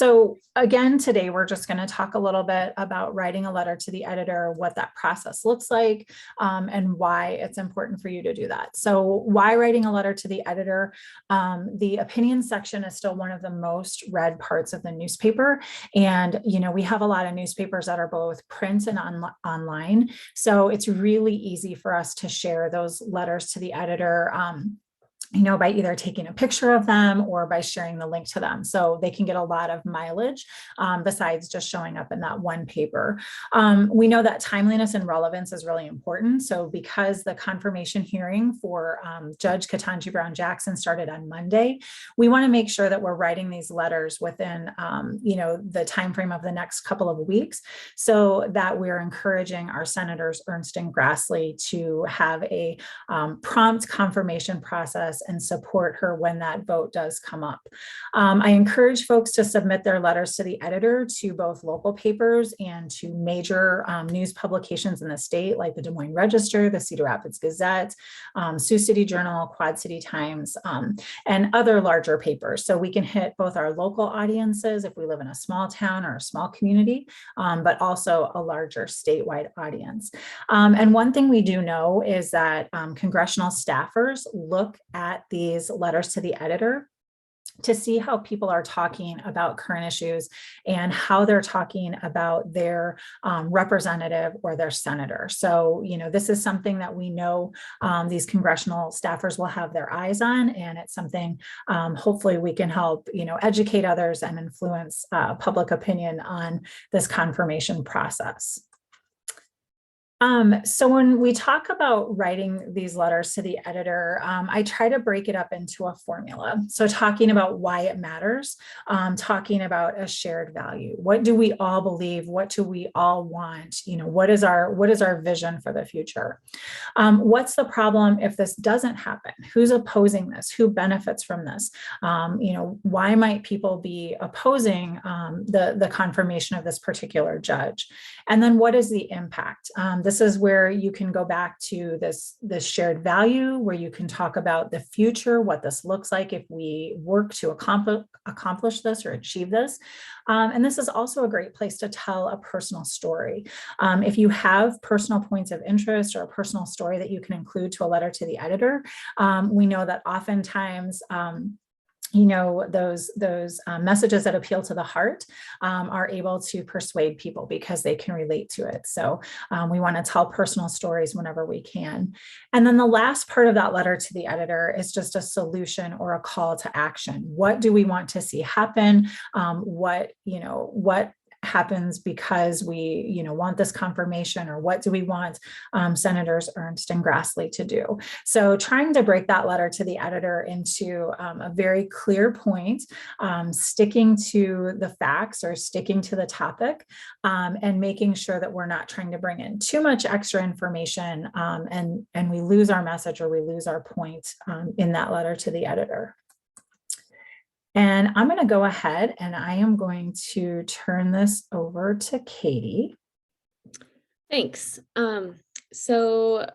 So again, today we're just going to talk a little bit about writing a letter to the editor, what that process looks like, and why it's important for you to do that. So why writing a letter to the editor? The opinion section is still one of the most read parts of the newspaper. And, we have a lot of newspapers that are both print and online. So it's really easy for us to share those letters to the editor, by either taking a picture of them or by sharing the link to them. So they can get a lot of mileage besides just showing up in that one paper. We know that timeliness and relevance is really important. So because the confirmation hearing for Judge Ketanji Brown Jackson started on Monday, we want to make sure that we're writing these letters within, the time frame of the next couple of weeks, so that we're encouraging our senators Ernst and Grassley to have a prompt confirmation process and support her when that vote does come up. I encourage folks to submit their letters to the editor to both local papers and to major news publications in the state, like the Des Moines Register, the Cedar Rapids Gazette, Sioux City Journal, Quad City Times, and other larger papers. So we can hit both our local audiences if we live in a small town or a small community, but also a larger statewide audience. And one thing we do know is that congressional staffers look at these letters to the editor to see how people are talking about current issues and how they're talking about their representative or their senator. So, this is something that we know these congressional staffers will have their eyes on, and it's something hopefully we can help, educate others and influence public opinion on this confirmation process. So when we talk about writing these letters to the editor, I try to break it up into a formula. So talking about why it matters, talking about a shared value. What do we all believe? What do we all want? What is our vision for the future? What's the problem if this doesn't happen? Who's opposing this? Who benefits from this? Why might people be opposing the confirmation of this particular judge? And then what is the impact? This is where you can go back to this shared value, where you can talk about the future, what this looks like if we work to accomplish this or achieve this. And this is also a great place to tell a personal story. If you have personal points of interest or a personal story that you can include to a letter to the editor, we know that oftentimes those messages that appeal to the heart are able to persuade people because they can relate to it. So we want to tell personal stories whenever we can. And then the last part of that letter to the editor is just a solution or a call to action. What do we want to see happen? What happens because we want this confirmation, or what do we want Senators Ernst and Grassley to do? So trying to break that letter to the editor into a very clear point, sticking to the facts or sticking to the topic, and making sure that we're not trying to bring in too much extra information and we lose our message or we lose our point in that letter to the editor. And I'm going to go ahead and I am going to turn this over to Katie. Thanks. So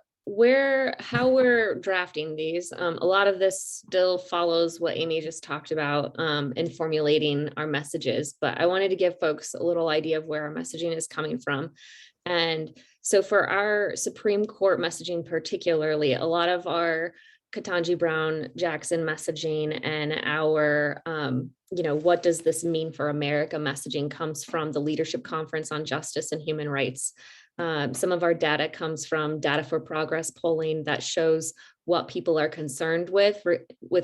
how we're drafting these, a lot of this still follows what Amy just talked about in formulating our messages, but I wanted to give folks a little idea of where our messaging is coming from. And so for our Supreme Court messaging particularly, a lot of our Ketanji Brown Jackson messaging and our, what does this mean for America messaging comes from the Leadership Conference on Justice and Human Rights. Some of our data comes from Data for Progress polling that shows what people are concerned with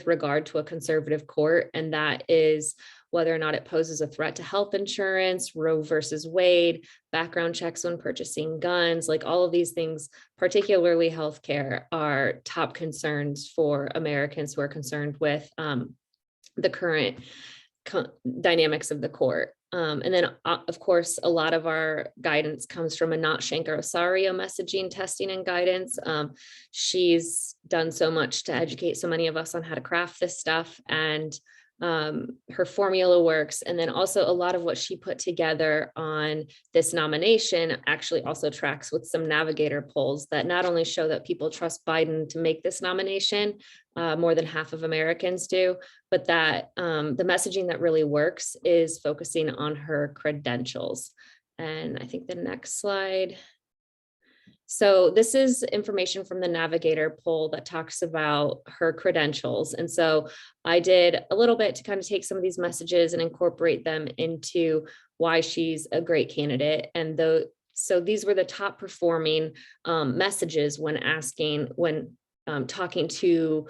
regard to a conservative court, and that is whether or not it poses a threat to health insurance, Roe versus Wade, background checks when purchasing guns, like all of these things, particularly healthcare, are top concerns for Americans who are concerned with the current dynamics of the court. And then, of course, a lot of our guidance comes from Anat Shankar-Osario messaging, testing, and guidance. She's done so much to educate so many of us on how to craft this stuff. And her formula works. And then also a lot of what she put together on this nomination actually also tracks with some Navigator polls that not only show that people trust Biden to make this nomination, more than half of Americans do, but that the messaging that really works is focusing on her credentials. And I think the next slide. So this is information from the Navigator poll that talks about her credentials. And so I did a little bit to kind of take some of these messages and incorporate them into why she's a great candidate. And so these were the top performing messages when talking to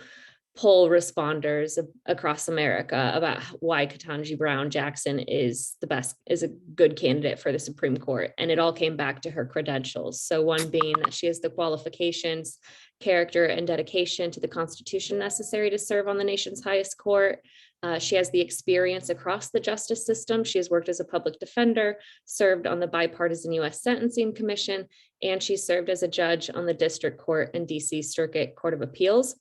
poll responders across America about why Ketanji Brown Jackson is a good candidate for the Supreme Court. And it all came back to her credentials. So one being that she has the qualifications, character, and dedication to the Constitution necessary to serve on the nation's highest court. She has the experience across the justice system. She has worked as a public defender, served on the bipartisan U.S. Sentencing Commission, and she served as a judge on the District Court and DC Circuit Court of Appeals.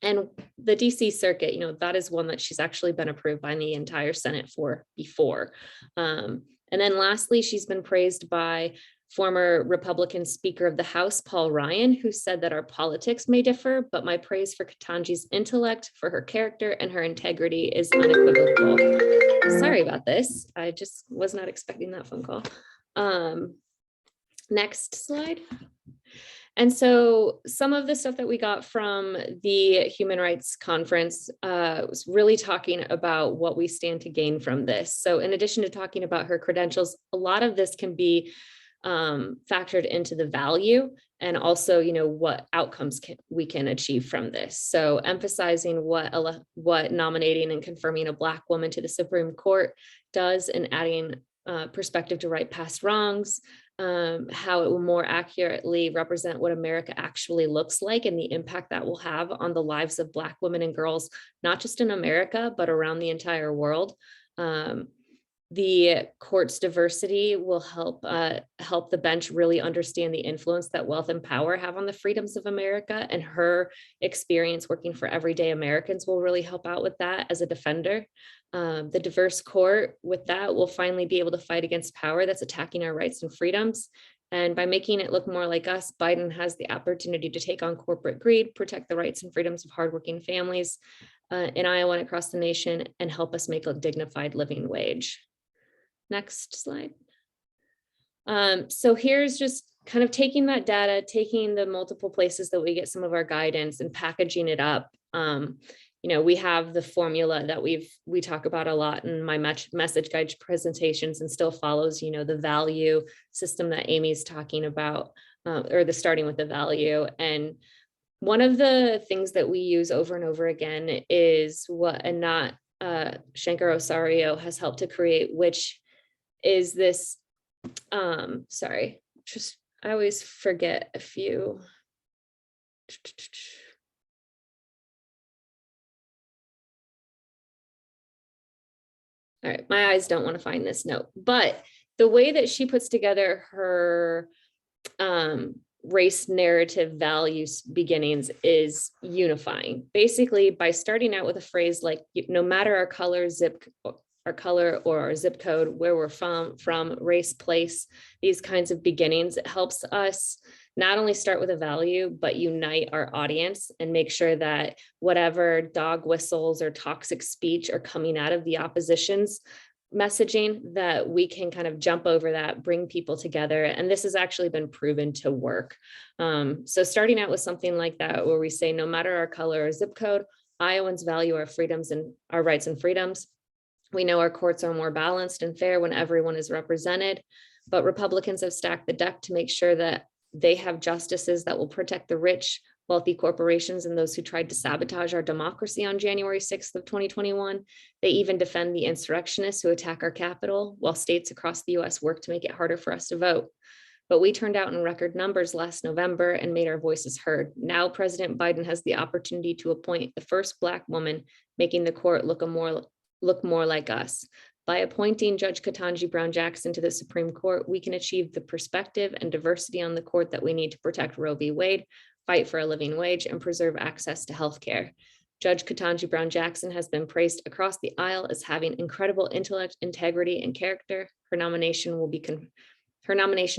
And the DC Circuit, that is one that she's actually been approved by the entire Senate for before. And then lastly, she's been praised by former Republican Speaker of the House, Paul Ryan, who said that our politics may differ, but my praise for Ketanji's intellect, for her character, and her integrity is unequivocal. Sorry about this. I just was not expecting that phone call. Next slide. And so some of the stuff that we got from the Human Rights Conference was really talking about what we stand to gain from this. So in addition to talking about her credentials, a lot of this can be factored into the value and also, what outcomes we can achieve from this. So emphasizing what nominating and confirming a Black woman to the Supreme Court does and adding perspective to right past wrongs, how it will more accurately represent what America actually looks like and the impact that will have on the lives of Black women and girls, not just in America, but around the entire world. The court's diversity will help the bench really understand the influence that wealth and power have on the freedoms of America, and her experience working for everyday Americans will really help out with that as a defender. The diverse court with that will finally be able to fight against power that's attacking our rights and freedoms. And by making it look more like us, Biden has the opportunity to take on corporate greed, protect the rights and freedoms of hardworking families in Iowa and across the nation, and help us make a dignified living wage. Next slide. So here's just kind of taking that data, taking the multiple places that we get some of our guidance and packaging it up. We have the formula that we talk about a lot in my message guide presentations, and still follows, the value system that Amy's talking about, or the starting with the value. And one of the things that we use over and over again is what Anat Shankar Osario has helped to create, which is this, I always forget a few. All right, my eyes don't want to find this note, but the way that she puts together her race narrative values beginnings is unifying. Basically, by starting out with a phrase like, no matter our color, or our zip code, where we're from, race, place, these kinds of beginnings, it helps us not only start with a value, but unite our audience and make sure that whatever dog whistles or toxic speech are coming out of the opposition's messaging, that we can kind of jump over that, bring people together. And this has actually been proven to work. So starting out with something like that, where we say, no matter our color or zip code, Iowans value our freedoms and our rights and freedoms. We know our courts are more balanced and fair when everyone is represented, but Republicans have stacked the deck to make sure that they have justices that will protect the rich, wealthy corporations and those who tried to sabotage our democracy on January 6th of 2021. They even defend the insurrectionists who attack our Capitol, while states across the US work to make it harder for us to vote. But we turned out in record numbers last November and made our voices heard. Now President Biden has the opportunity to appoint the first Black woman, making the court look more like us. By appointing Judge Ketanji Brown Jackson to the Supreme Court, we can achieve the perspective and diversity on the court that we need to protect Roe v. Wade, fight for a living wage, and preserve access to health care. Judge Ketanji Brown Jackson has been praised across the aisle as having incredible intellect, integrity, and character. Her nomination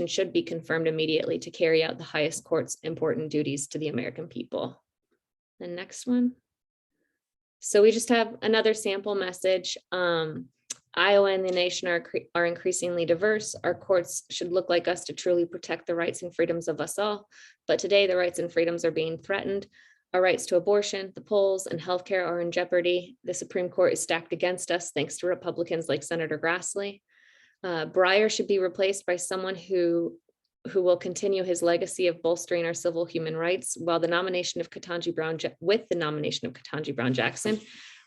should be confirmed immediately to carry out the highest court's important duties to the American people. The next one. So we just have another sample message. Iowa and the nation are increasingly diverse. Our courts should look like us to truly protect the rights and freedoms of us all. But today the rights and freedoms are being threatened. Our rights to abortion, the polls, and healthcare are in jeopardy. The Supreme Court is stacked against us thanks to Republicans like Senator Grassley. Breyer should be replaced by someone who will continue his legacy of bolstering our civil human rights. While with the nomination of Ketanji Brown Jackson,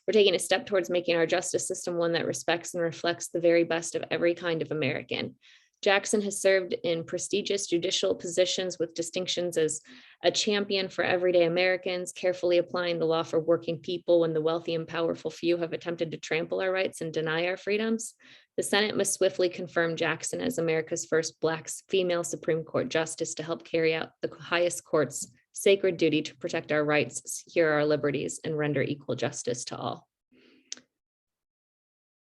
we're taking a step towards making our justice system one that respects and reflects the very best of every kind of American. Jackson has served in prestigious judicial positions with distinctions as a champion for everyday Americans, carefully applying the law for working people when the wealthy and powerful few have attempted to trample our rights and deny our freedoms. The Senate must swiftly confirm Jackson as America's first Black female Supreme Court justice to help carry out the highest court's sacred duty to protect our rights, secure our liberties, and render equal justice to all.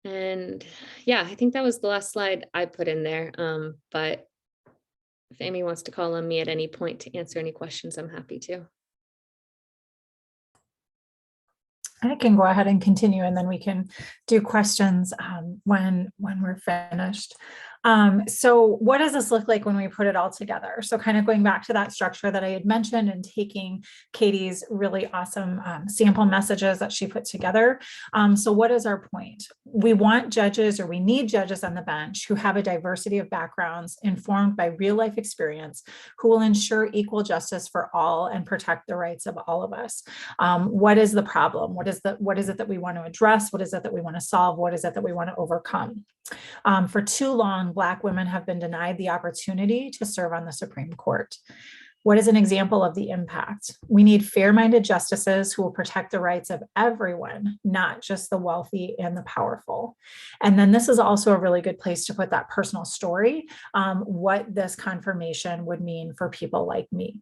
And yeah, I think that was the last slide I put in there. But if Amy wants to call on me at any point to answer any questions, I'm happy to. I can go ahead and continue, and then we can do questions when we're finished. So what does this look like when we put it all together? So kind of going back to that structure that I had mentioned and taking Katie's really awesome sample messages that she put together. So what is our point? We want judges, or we need judges on the bench who have a diversity of backgrounds informed by real life experience, who will ensure equal justice for all and protect the rights of all of us. What is the problem? What is it that we want to address? What is it that we want to solve? What is it that we want to overcome? For too long, Black women have been denied the opportunity to serve on the Supreme Court. What is an example of the impact? We need fair-minded justices who will protect the rights of everyone, not just the wealthy and the powerful. And then this is also a really good place to put that personal story, what this confirmation would mean for people like me.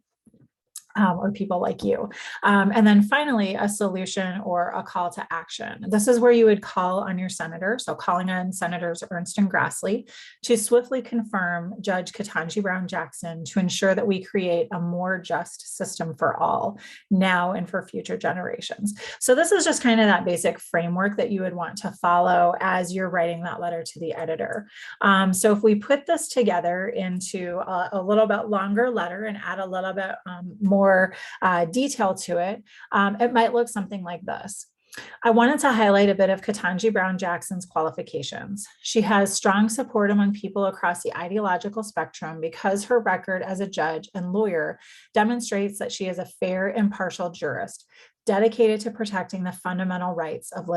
Or people like you. And then finally, a solution or a call to action. This is where you would call on your senator. So calling on Senators Ernst and Grassley to swiftly confirm Judge Ketanji Brown Jackson to ensure that we create a more just system for all now and for future generations. So this is just kind of that basic framework that you would want to follow as you're writing that letter to the editor. So if we put this together into a little bit longer letter and add a little bit more detail to it, it might look something like this. I wanted to highlight a bit of Ketanji Brown Jackson's qualifications. She has strong support among people across the ideological spectrum because her record as a judge and lawyer demonstrates that she is a fair, impartial jurist, dedicated to protecting the fundamental rights of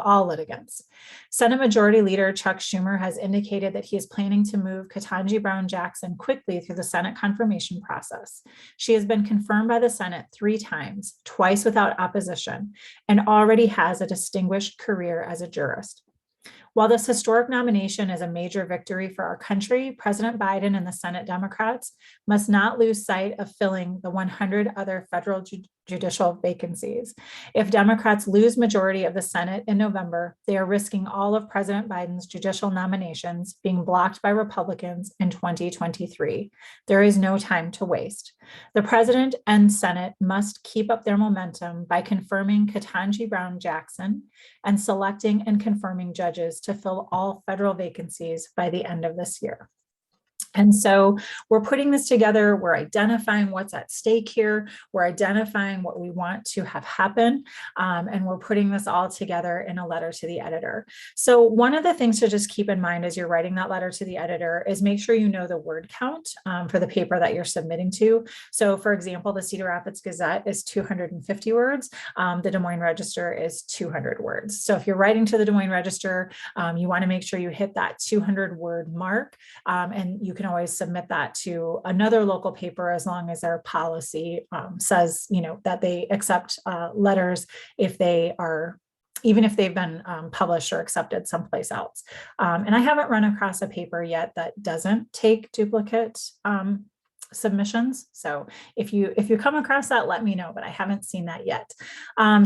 all litigants. Senate Majority Leader Chuck Schumer has indicated that he is planning to move Ketanji Brown Jackson quickly through the Senate confirmation process. She has been confirmed by the Senate 3 times, twice without opposition, and already has a distinguished career as a jurist. While this historic nomination is a major victory for our country, President Biden and the Senate Democrats must not lose sight of filling the 100 other federal judicial vacancies. If Democrats lose majority of the Senate in November, they are risking all of President Biden's judicial nominations being blocked by Republicans in 2023. There is no time to waste. The President and Senate must keep up their momentum by confirming Ketanji Brown Jackson and selecting and confirming judges to fill all federal vacancies by the end of this year. And so we're putting this together, we're identifying what's at stake here, we're identifying what we want to have happen, and we're putting this all together in a letter to the editor. So one of the things to just keep in mind as you're writing that letter to the editor is make sure you know the word count for the paper that you're submitting to. So for example, the Cedar Rapids Gazette is 250 words, the Des Moines Register is 200 words. So if you're writing to the Des Moines Register, you want to make sure you hit that 200 word mark, and you can always submit that to another local paper as long as their policy says, that they accept letters if they are, even if they've been published or accepted someplace else. And I haven't run across a paper yet that doesn't take duplicate submissions. So if you come across that, let me know, but I haven't seen that yet.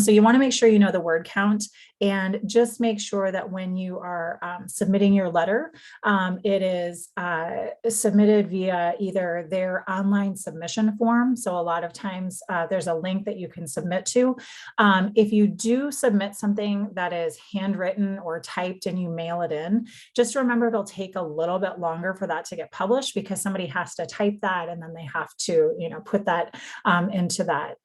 So you want to make sure you know the word count, and just make sure that when you are submitting your letter, it is submitted via either their online submission form. So a lot of times there's a link that you can submit to. If you do submit something that is handwritten or typed and you mail it in, just remember it'll take a little bit longer for that to get published, because somebody has to type that and then they have to, put that into that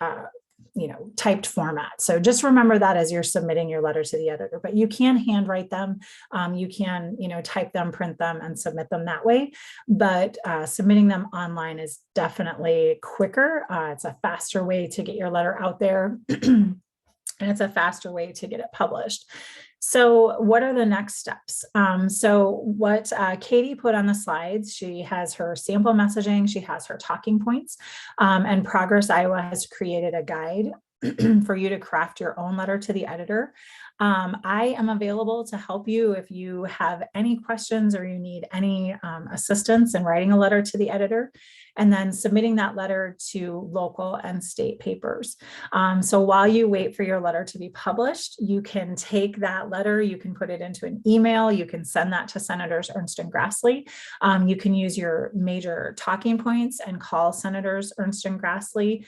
typed format. So just remember that as you're submitting your letter to the editor, but you can handwrite them. You can, type them, print them, and submit them that way. But submitting them online is definitely quicker. It's a faster way to get your letter out there. And it's a faster way to get it published. So what are the next steps? So what Katie put on the slides, she has her sample messaging, she has her talking points, and Progress Iowa has created a guide for you to craft your own letter to the editor. I am available to help you if you have any questions or you need any assistance in writing a letter to the editor, and then submitting that letter to local and state papers. So while you wait for your letter to be published, you can take that letter, you can put it into an email, you can send that to Senators Ernst and Grassley. You can use your major talking points and call Senators Ernst and Grassley,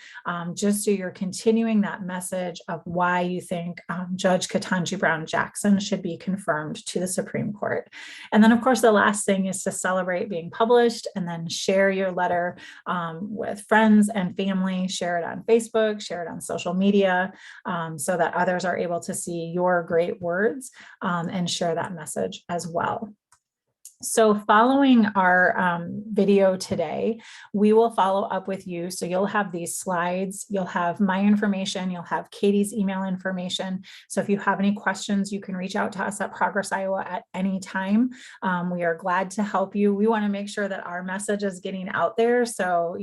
just so you're continuing that message of why you think Judge Ketanji Brown Jackson should be confirmed to the Supreme Court. And then, of course, the last thing is to celebrate being published, and then share your letter with friends and family, share it on Facebook, share it on social media, so that others are able to see your great words and share that message as well. So following our video today, we will follow up with you. So you'll have these slides, you'll have my information, you'll have Katie's email information. So if you have any questions, you can reach out to us at Progress Iowa at any time. We are glad to help you. We want to make sure that our message is getting out there. So,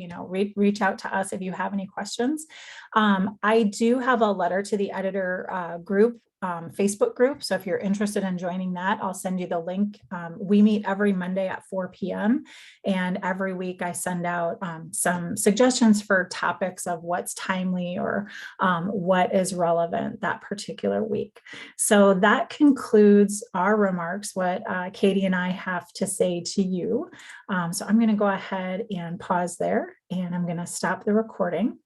reach out to us if you have any questions. I do have a letter to the editor group, Facebook group. So if you're interested in joining that, I'll send you the link. We meet every Monday at 4 p.m. And every week I send out some suggestions for topics of what's timely or what is relevant that particular week. So that concludes our remarks, what Katie and I have to say to you. So I'm going to go ahead and pause there, and I'm going to stop the recording.